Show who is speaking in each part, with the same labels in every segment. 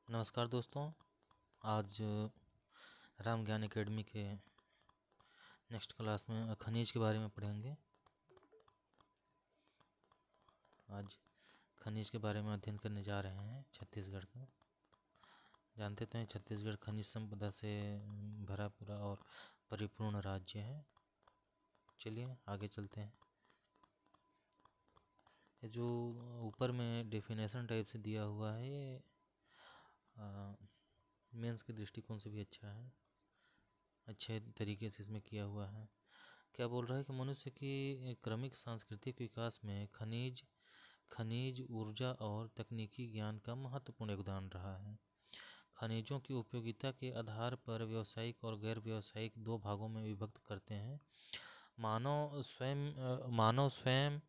Speaker 1: नमस्कार दोस्तों। आज राम ज्ञान एकेडमी के नेक्स्ट क्लास में खनिज के बारे में पढ़ेंगे। आज खनिज के बारे में अध्ययन करने जा रहे हैं छत्तीसगढ़ का। जानते तो हैं छत्तीसगढ़ खनिज संपदा से भरा पूरा और परिपूर्ण राज्य है। चलिए आगे चलते हैं। ये जो ऊपर में डेफिनेशन टाइप से दिया हुआ है ये मेंस के दृष्टिकोण से भी अच्छा है, अच्छे तरीके से इसमें किया हुआ है। क्या बोल रहा है कि मनुष्य की क्रमिक सांस्कृतिक विकास में खनिज ऊर्जा और तकनीकी ज्ञान का महत्वपूर्ण योगदान रहा है। खनिजों की उपयोगिता के आधार पर व्यावसायिक और गैर व्यावसायिक दो भागों में विभक्त करते हैं। मानव स्वयं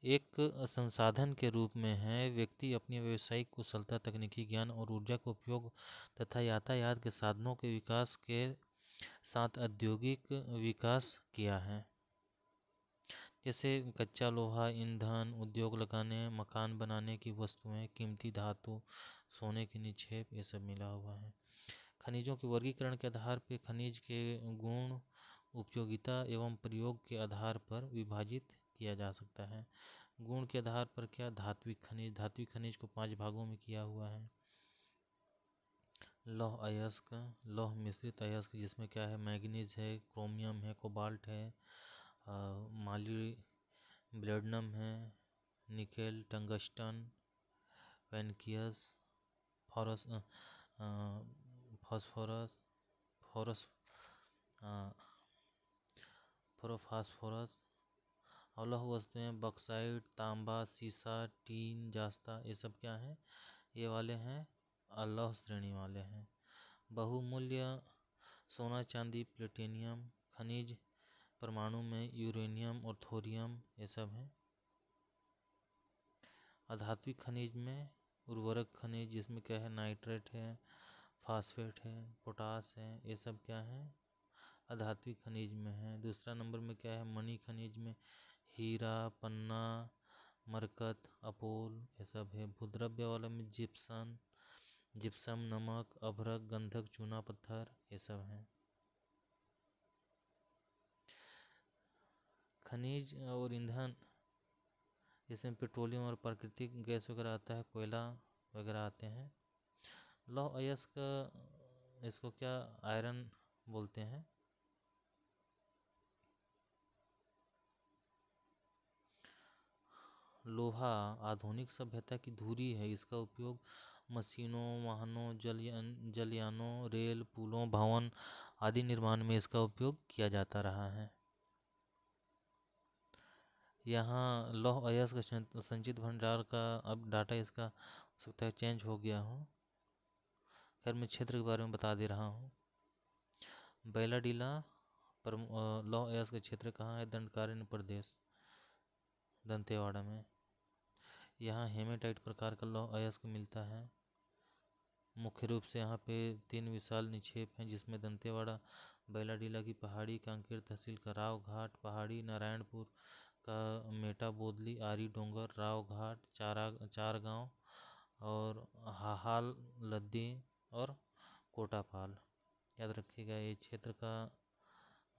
Speaker 1: एक संसाधन के रूप में है। व्यक्ति अपनी व्यावसायिक कुशलता, तकनीकी ज्ञान और ऊर्जा का उपयोग तथा यातायात के साधनों के विकास के साथ औद्योगिक विकास किया है। जैसे कच्चा लोहा, ईंधन, उद्योग लगाने, मकान बनाने की वस्तुएं, कीमती धातु, सोने के निक्षेप, ये सब मिला हुआ है। खनिजों के वर्गीकरण के आधार पर खनिज के गुण, उपयोगिता एवं प्रयोग के आधार पर विभाजित किया जा सकता है। गुण के आधार पर क्या? धात्विक खनिज को 5 भागों में किया हुआ है। लौह अयस्क, लौह मिश्रित अयस्क, जिसमें क्या है? मैग्नीज है, क्रोमियम है, कोबाल्ट है, ब्लेडनम है, निकेल, टंगस्टन, वेनकियस, फॉरस फॉस्फोरस फॉरस फोरोफास्फोरस। और लौह वस्तुएं बॉक्साइट, तांबा, सीसा, टीन, जास्ता, ये सब क्या है? ये वाले हैं लौह श्रेणी वाले हैं। बहुमूल्य सोना, चांदी, प्लेटिनियम। खनिज परमाणु में यूरेनियम और थोरियम, ये सब हैं। अधात्विक खनिज में उर्वरक खनिज, जिसमें क्या है? नाइट्रेट है, फास्फेट है, पोटास है, ये सब क्या है? अधात्विक खनिज में है। दूसरा नंबर में क्या है? मणि खनिज में हीरा, पन्ना, मरकत, अपोल, ये सब है। भूद्रव्य वाला में जिप्सम, नमक, अभ्रक, गंधक, चूना पत्थर, ये सब हैं। खनिज और ईंधन, इसमें पेट्रोलियम और प्राकृतिक गैस वगैरह आता है, कोयला वगैरह आते हैं। लौह अयस्क, इसको क्या आयरन बोलते हैं। लोहा आधुनिक सभ्यता की धुरी है। इसका उपयोग मशीनों, वाहनों, जलयानों, रेल, पुलों, भवन आदि निर्माण में इसका उपयोग किया जाता रहा है। यहाँ लौह अयस्क संचित भंडार का अब डाटा इसका हो सकता है चेंज हो गया हो। खैर मैं क्षेत्र के बारे में बता दे रहा हूँ। बैलाडीला पर लौह अयस्क का क्षेत्र कहाँ है? दंडकारण्य प्रदेश, दंतेवाड़ा में। यहाँ हेमेटाइट प्रकार का लौह अयस्क मिलता है। मुख्य रूप से यहाँ पे 3 विशाल निक्षेप हैं, जिसमें दंतेवाड़ा, बैलाडीला की पहाड़ी, कांकेर तहसील का राव घाट पहाड़ी, नारायणपुर का मेटा बोदली, आरी डोंगर, राव घाट, चार गांव और हाहाल, लद्दी और कोटापाल। याद रखिएगा, ये क्षेत्र का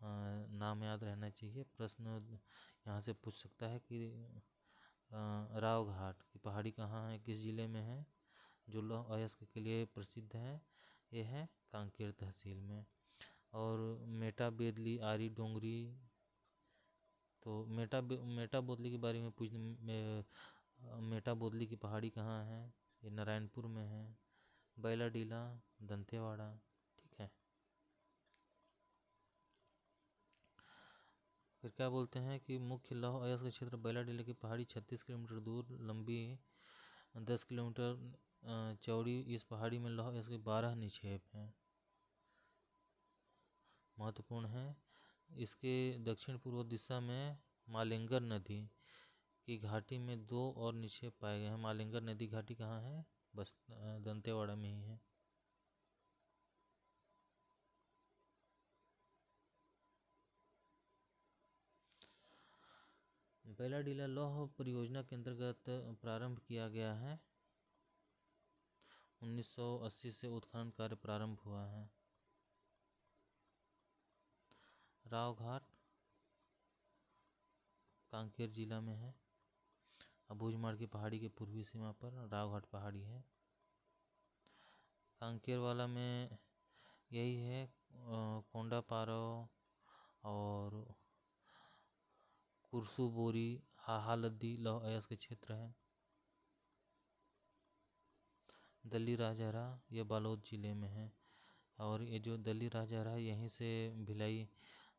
Speaker 1: नाम याद रहना चाहिए। प्रश्न यहाँ से पूछ सकता है कि राव घाट की पहाड़ी कहाँ है, किस जिले में है? जो लौह अयस्क के लिए प्रसिद्ध है, ये है कांकेर तहसील में। और मेटा बेदली, आरी डोंगरी, तो मेटा बोदली के बारे में मेटा बोदली की पहाड़ी कहाँ है? ये नारायणपुर में है। बैलाडीला, दंतेवाड़ा, ठीक है। फिर क्या बोलते हैं कि मुख्य लौह अयस्क क्षेत्र बैलाडीला की पहाड़ी 36 किलोमीटर दूर, लंबी 10 किलोमीटर चौड़ी। इस पहाड़ी में लौह अयस्क के 12 निक्षेप हैं, महत्वपूर्ण है। इसके दक्षिण पूर्व दिशा में मालिंगर नदी की घाटी में 2 और निक्षेप पाए गए हैं। मालिंगर नदी घाटी कहाँ है? बस दंतेवाड़ा में ही है। बैलाडीला लौह परियोजना के अंतर्गत प्रारंभ किया गया है 1980 से उत्खनन कार्य प्रारंभ हुआ है। राव घाट कांकेर जिला में है। अबूझमाड़ की पहाड़ी के पूर्वी सीमा पर राव घाट पहाड़ी है। कांकेर वाला में यही है, कोंडा पारो और कुरसू बोरी, हाहा लद्दी लौह अयस्क के क्षेत्र है। दल्ली राजहरा ये बालोद जिले में है। और ये जो दल्ली राजहरा है यहीं से भिलाई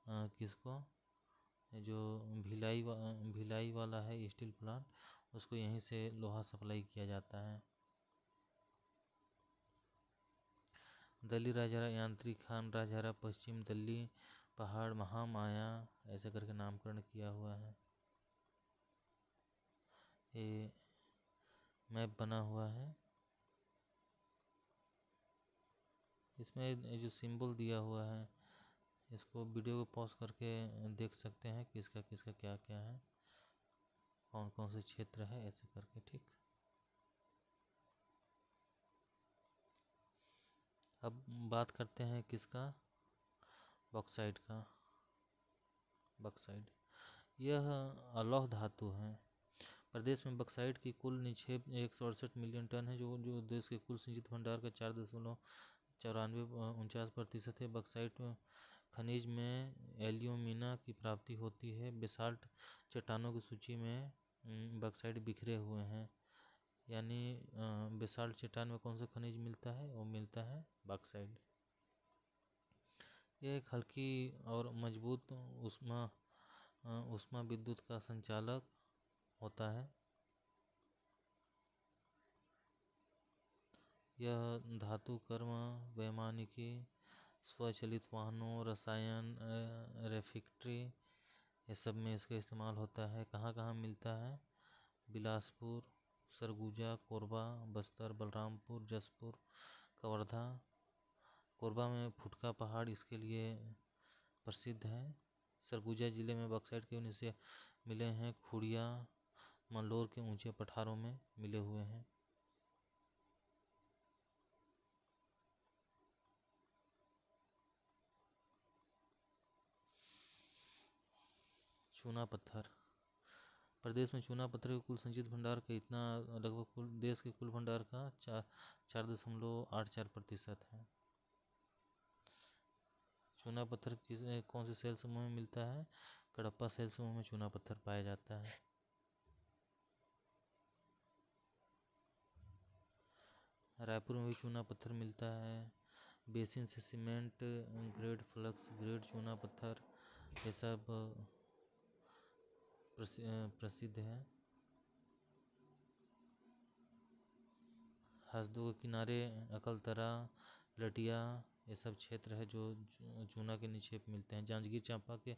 Speaker 1: किसको जो भिलाई वाला है स्टील प्लांट, उसको यहीं से लोहा सप्लाई किया जाता है। दल्ली राजहरा यांत्रिक खान राजहरा पश्चिम दल्ली पहाड़ महामाया ऐसे करके नामकरण किया हुआ है। ये मैप बना हुआ है, इसमें जो सिंबल दिया हुआ है इसको वीडियो को पॉज करके देख सकते हैं किसका किसका क्या क्या है, कौन कौन से क्षेत्र है ऐसे करके। ठीक, अब बात करते हैं किसका, बॉक्साइट का। बॉक्साइट यह अलौह धातु है। प्रदेश में बॉक्साइट की कुल निक्षेप 168 मिलियन टन है, जो देश के कुल संचित भंडार का 4.49% है। बॉक्साइट खनिज में एल्यूमिना की प्राप्ति होती है। बेसाल्ट चट्टानों की सूची में बॉक्साइट बिखरे हुए हैं। यानी बेसाल्ट चट्टान में कौन सा खनिज मिलता है, वो मिलता है बॉक्साइट। यह एक हल्की और मजबूत ऊष्मा विद्युत का संचालक होता है। यह धातु कर्म, वैमानिकी, स्वचालित वाहनों, रसायन, रेफिक्ट्री ये सब में इसका इस्तेमाल होता है। कहाँ कहाँ मिलता है, बिलासपुर, सरगुजा, कोरबा, बस्तर, बलरामपुर, जसपुर, कवर्धा। कोरबा में फुटका पहाड़ इसके लिए प्रसिद्ध है। सरगुजा जिले में बॉक्साइट के नीचे मिले हैं। खुड़िया मंडलोर के ऊंचे पठारों में मिले हुए हैं। चूना पत्थर, प्रदेश में चूना पत्थर के कुल संचित भंडार का इतना लगभग कुल देश के कुल भंडार का 4.84% है। चूना पत्थर किस कौन से सेल समूह में मिलता है, कडप्पा सेल समूह में चूना पत्थर पाया जाता है। रायपुर में भी चूना पत्थर मिलता है। बेसिन से सीमेंट ग्रेड, फ्लक्स ग्रेड चूना पत्थर ये सब प्रसिद्ध है। हसदो के किनारे अकलतरा, लटिया ये सब क्षेत्र है जो चूना के निक्षेप मिलते हैं। जांजगीर चांपा के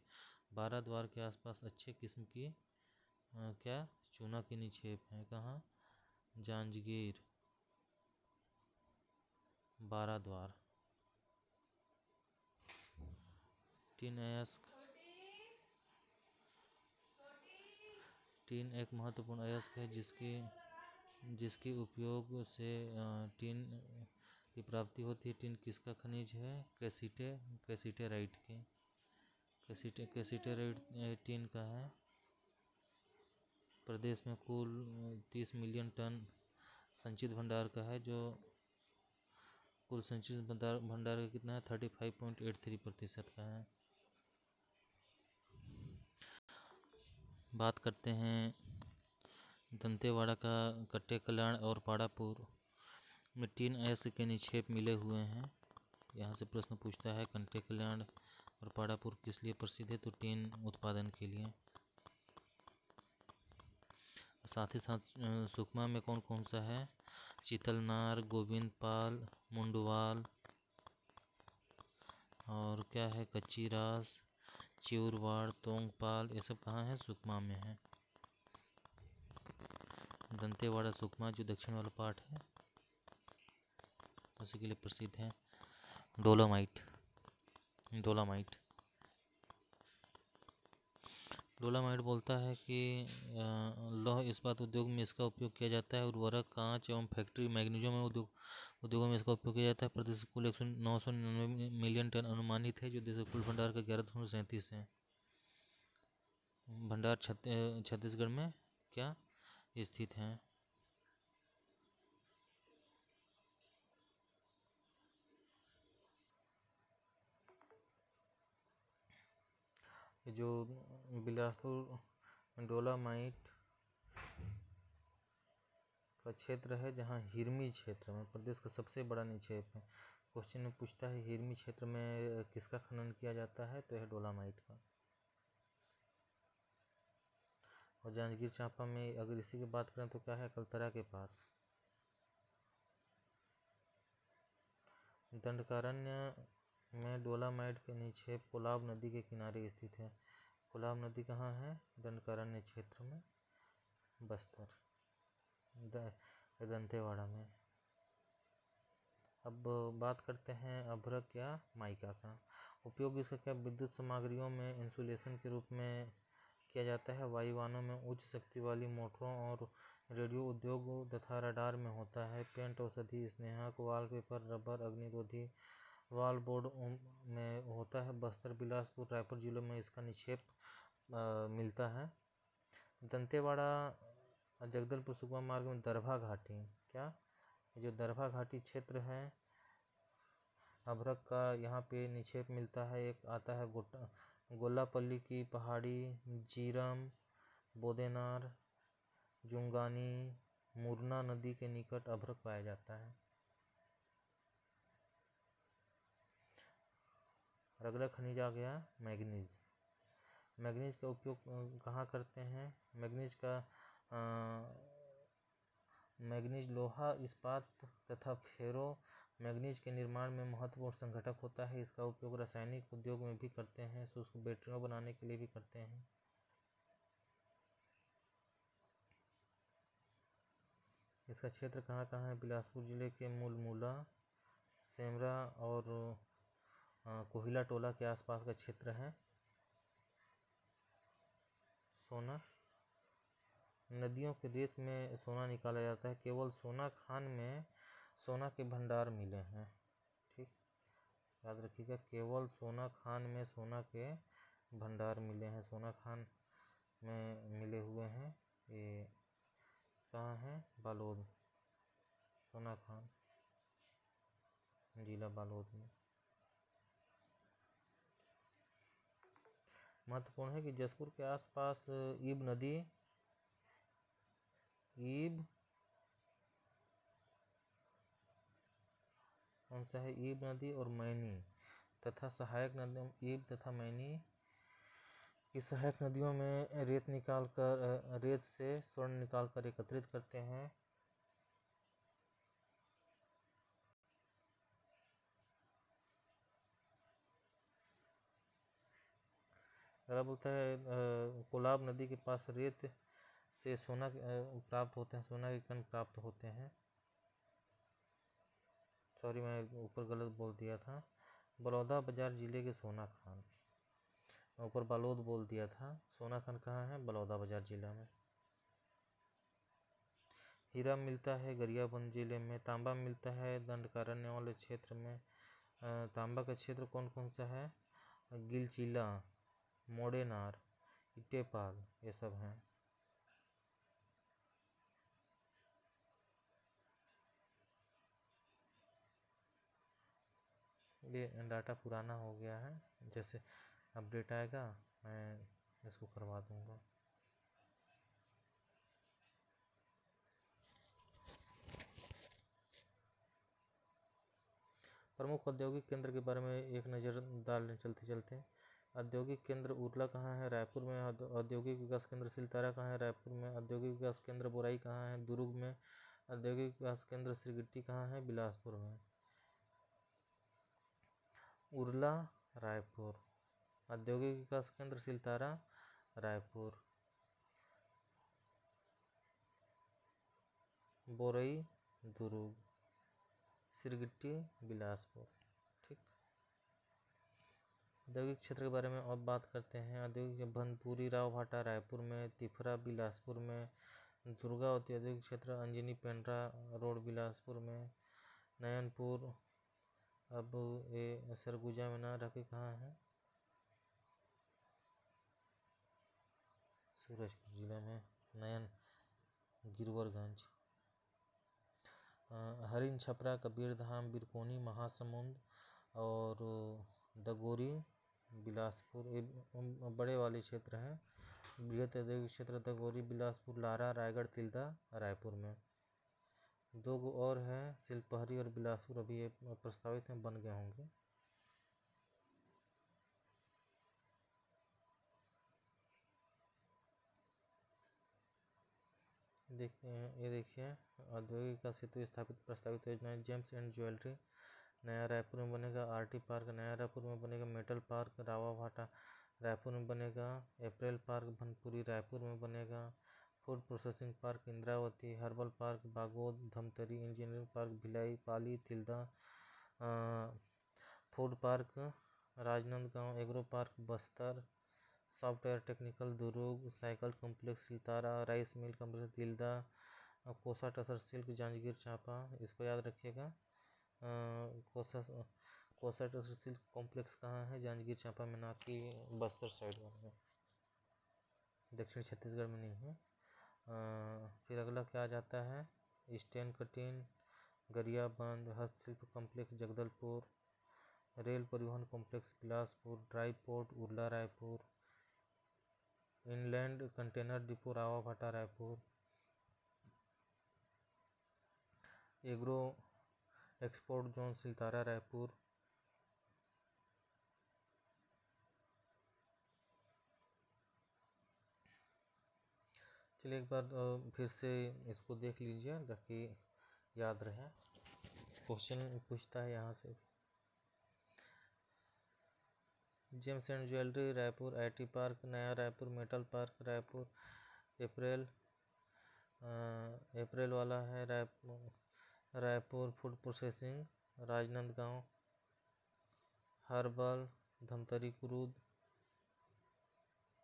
Speaker 1: 12 द्वार के आसपास अच्छे किस्म की क्या चूना के निक्षेप हैं। कहाँ, जांजगीर 12 द्वार। टीन अयस्क, टीन एक महत्वपूर्ण अयस्क है जिसके उपयोग से टीन की प्राप्ति होती है। टीन किसका खनिज है, कैसीटेराइट की। कैसीटेराइट टीन का है। प्रदेश में कुल 30 मिलियन टन संचित भंडार का है, जो कुल संचित भंडार का कितना है, 35.83% का है। बात करते हैं दंतेवाड़ा का। कट्टे कल्याण और पाड़ापुर में टीन अयस्क के निक्षेप मिले हुए हैं। यहाँ से प्रश्न पूछता है कट्टे कल्याण और पाड़ापुर किस लिए प्रसिद्ध है, तो टीन उत्पादन के लिए। साथ ही साथ सुकमा में कौन कौन सा है, चितलनार, गोविंदपाल, मुंडवाल और क्या है, कच्ची रास, चिउरवाड़, तोंगपाल ये सब कहाँ है, सुकमा में है। दंतेवाड़ा सुकमा जो दक्षिण वाला पार्ट है उसी के लिए प्रसिद्ध है। डोलोमाइट डोलामाइट बोलता है कि लौह इस्पात उद्योग में इसका उपयोग किया जाता है। उर्वरक, कांच एवं फैक्ट्री मैग्नीशियम उद्योगों में इसका उपयोग किया जाता है। प्रदेश कुल 999 मिलियन टन अनुमानित है, जो देश के कुल भंडार का 11.37 है। भंडार छत्तीसगढ़ में क्या स्थित है? जो बिलासपुर डोलामाइट का क्षेत्र है, जहाँ हिरमी क्षेत्र में प्रदेश का सबसे बड़ा निक्षेप है। क्वेश्चन में पूछता है हिरमी क्षेत्र में किसका खनन किया जाता है, तो यह डोलामाइट का। और जांजगीर चांपा में अगर इसी की बात करें तो क्या है, अकलतरा के पास। दंडकारण्य में डोलामाइट के निक्षेप कोलाब नदी के किनारे स्थित है। कोलाब नदी कहाँ है? दंडकारण्य क्षेत्र में, बस्तर दंतेवाड़ा में। अब बात करते हैं अभ्रक या माइका का उपयोग। इसका क्या विद्युत सामग्रियों में इंसुलेशन के रूप में किया जाता है। वायुयानों में उच्च शक्ति वाली मोटरों और रेडियो उद्योग तथा रडार में होता है। पेंट, औषधि, स्नेहक, वॉलपेपर, रबर, अग्निरोधी वॉल बोर्ड में होता है। बस्तर, बिलासपुर, रायपुर जिलों में इसका निक्षेप मिलता है। दंतेवाड़ा जगदलपुर सुकमा मार्ग में दरभा घाटी, क्या जो दरभा घाटी क्षेत्र है अभ्रक का, यहाँ पे निक्षेप मिलता है। एक आता है गोल्लापल्ली की पहाड़ी, जीरम, बोदेनार, जुंगानी, मुरना नदी के निकट अभ्रक पाया जाता है। और अगला खनिज आ गया मैग्नीज। मैग्नीज का उपयोग कहाँ करते हैं? मैग्नीज लोहा इस्पात तथा फेरो मैग्नीज के निर्माण में महत्वपूर्ण संघटक होता है। इसका उपयोग रासायनिक उद्योग में भी करते हैं, शुष्क बैटरियों बनाने के लिए भी करते हैं। इसका क्षेत्र कहाँ कहाँ है? बिलासपुर जिले के मूलमूला, सेमरा और कोहिला टोला के आसपास का क्षेत्र है। सोना, नदियों के रेत में सोना निकाला जाता है। केवल सोना खान में सोना के भंडार मिले हैं। ठीक, याद रखिएगा, केवल सोना खान में सोना के भंडार मिले हैं। सोना खान में मिले हुए हैं। ये कहाँ है? बालोद, सोना खान जिला बालोद में। महत्वपूर्ण है कि जसपुर के आसपास ईब नदी, ईब कौन सा है? ईब नदी और मैनी तथा सहायक नदियों, ईब तथा मैनी की सहायक नदियों में रेत से स्वर्ण निकालकर एकत्रित करते हैं। अगला बोलता है कोलाब नदी के पास रेत से सोना प्राप्त होते हैं, सोना के कण प्राप्त होते हैं। सॉरी, मैं ऊपर गलत बोल दिया था। बलौदा बाजार जिले के सोना खान, ऊपर बालोद बोल दिया था। सोना खान कहाँ है? बलौदा बाजार जिला में। हीरा मिलता है गरियाबंद जिले में। तांबा मिलता है दंडकारण्य वाले क्षेत्र में। तांबा का क्षेत्र कौन कौन सा है? गिलचिला, मोडेनार, इटेपाल, ये सब हैं। ये डाटा पुराना हो गया है, जैसे अपडेट आएगा मैं इसको करवा दूंगा। प्रमुख औद्योगिक केंद्र के बारे में एक नज़र डालने चलते चलते। औद्योगिक केंद्र उरला कहाँ है? रायपुर में। औद्योगिक विकास केंद्र सिलतारा कहाँ है? रायपुर में। औद्योगिक विकास केंद्र बोराई कहाँ है? दुर्ग में। औद्योगिक विकास केंद्र सिरगिट्टी कहाँ है? बिलासपुर में। उरला रायपुर, औद्योगिक विकास केंद्र सिलतारा रायपुर, बोरई दुर्ग, सिरगिट्टी बिलासपुर। ठीक, औद्योगिक क्षेत्र के बारे में अब बात करते हैं। औद्योगिक भनपुरी रावभाटा रायपुर में, तिफरा बिलासपुर में, दुर्गावती औद्योगिक क्षेत्र अंजनी पेंड्रा रोड बिलासपुर में, नयनपुर अब ये सरगुजा में ना रखे कहाँ है, सूरजपुर जिले में, नयन गिरवरगंज, हरिन छपरा कबीरधाम बिरकोनी महासमुंद और दगोरी बिलासपुर, ये बड़े वाले क्षेत्र हैं। बृहत औद्योगिक क्षेत्र दगोरी बिलासपुर, लारा रायगढ़ तिल्दा रायपुर में। दो और है सिलपहरी और बिलासपुर, अभी ये प्रस्तावित में बन गए होंगे। ये देखिए औद्योगिक का सेतु स्थापित प्रस्तावित योजना है। जेम्स एंड ज्वेलरी नया रायपुर में बनेगा। आरटी पार्क नया रायपुर में बनेगा। मेटल पार्क रावाभाटा रायपुर में बनेगा। अप्रैल पार्क भनपुरी रायपुर में बनेगा। Food processing park Indravati, herbal park Bagod Dhamtari, engineering park Bhilai Pali Tilda, food park Rajnandgaon, agro park Bastar, software technical Durg, cycle complex Sitara, rice mill complex Tilda, kosa tussar silk Janjgir Champa, इसको याद रखिएगा। कोसा टसर सिल्क कॉम्प्लेक्स कहाँ है, जांजगीर चांपा में, ना कि बस्तर साइड में, दक्षिण छत्तीसगढ़ में नहीं है। फिर अगला क्या जाता है, स्टेन कटिन गरियाबंद, हस्तशिल्प कॉम्प्लेक्स जगदलपुर, रेल परिवहन complex Bilaspur, dry port Urla Raipur, inland container depot Rawabhata Raipur, agro export zone Siltara Raipur, चलिए एक बार फिर से इसको देख लीजिए ताकि याद रहे। क्वेश्चन पूछता है यहाँ से। Gems and jewellery Raipur, IT park नया Raipur, metal park Raipur, apparel वाला है Raipur, food processing Rajnandgaon, herbal Dhamtari Kurud,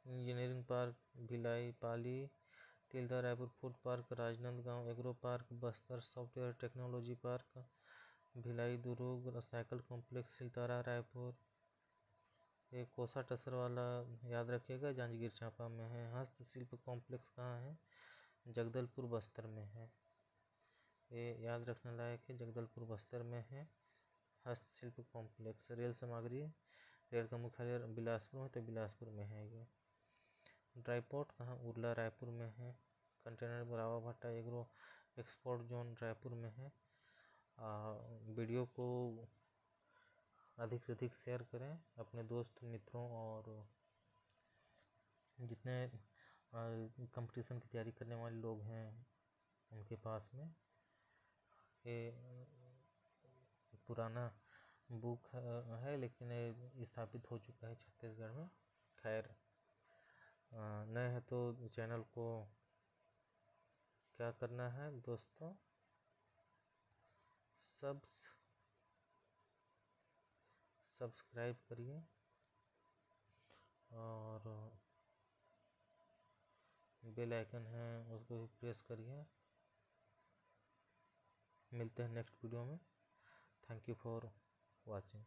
Speaker 1: engineering park Bhilai Pali Tilda Raipur, food park Rajnandgaon, agro park Bastar, software technology park Bhilai Durg, cycle complex Siltara Raipur, एक कोसा टसर वाला याद रखिएगा जांजगीर चांपा में है। हस्तशिल्प कॉम्प्लेक्स कहाँ है, जगदलपुर बस्तर में है, ये याद रखने लायक है, जगदलपुर बस्तर में है हस्तशिल्प कॉम्प्लेक्स। रेल सामग्री रेल का मुख्यालय बिलासपुर में, तो बिलासपुर में है ये। ड्राईपोर्ट कहाँ, उर्ला रायपुर में है। Container Rawabhata agro export zone Raipur में है। वीडियो को अधिक से अधिक शेयर करें अपने दोस्त मित्रों और जितने कंपटीशन की तैयारी करने वाले लोग हैं उनके पास में। ये पुराना बुक है लेकिन ये स्थापित हो चुका है छत्तीसगढ़ में। खैर नए हैं तो चैनल को क्या करना है दोस्तों, सब्सक्राइब करिए और बेल आइकन है उसको भी प्रेस करिए। मिलते हैं नेक्स्ट वीडियो में। Thank you for watching.